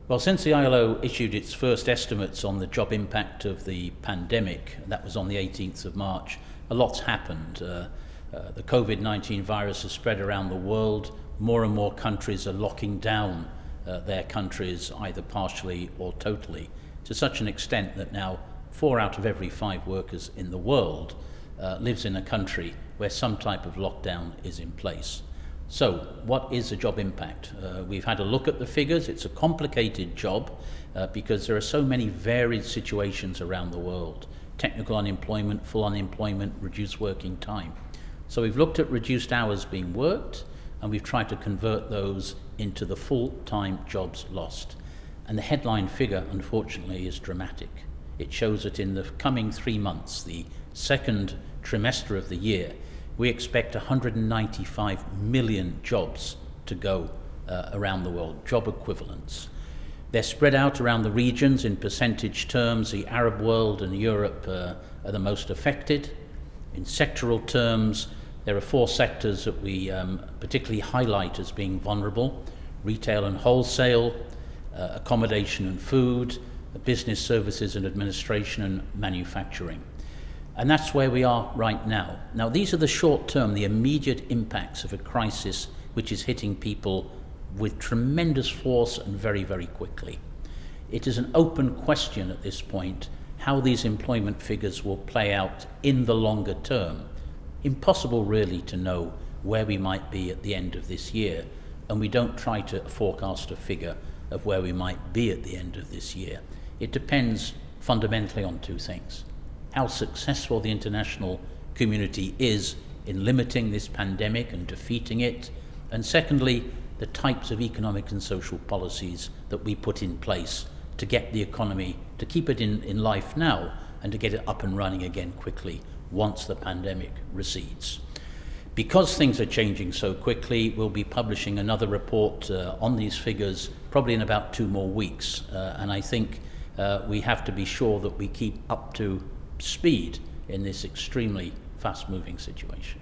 Well, since the ILO issued its first estimates on the job impact of the pandemic, that was on the 18th of March, a lot's happened. The COVID-19 virus has spread around the world. More and more countries are locking down their countries, either partially or totally, to such an extent that now 4 out of every 5 workers in the world lives in a country where some type of lockdown is in place. So, what is the job impact? We've had a look at the figures. It's a complicated job because there are so many varied situations around the world. Technical unemployment, full unemployment, reduced working time. So we've looked at reduced hours being worked, and we've tried to convert those into the full-time jobs lost. And the headline figure, unfortunately, is dramatic. It shows that in the coming 3 months, the second trimester of the year, we expect 195 million jobs to go around the world, job equivalents. They're spread out around the regions in percentage terms. The Arab world and Europe are the most affected. In sectoral terms, there are 4 sectors that we particularly highlight as being vulnerable: retail and wholesale, accommodation and food, business services and administration, and manufacturing. And that's where we are right now. Now, these are the short-term, the immediate impacts of a crisis which is hitting people with tremendous force and very, very quickly. It is an open question at this point how these employment figures will play out in the longer term. Impossible really to know where we might be at the end of this year, and we don't try to forecast a figure of where we might be at the end of this year. It depends fundamentally on 2 things: how successful the international community is in limiting this pandemic and defeating it, and secondly, the types of economic and social policies that we put in place to get the economy, to keep it in life now, and to get it up and running again quickly once the pandemic recedes. Because things are changing so quickly, we'll be publishing another report on these figures probably in about 2 more weeks, and I think we have to be sure that we keep up to speed in this extremely fast-moving situation.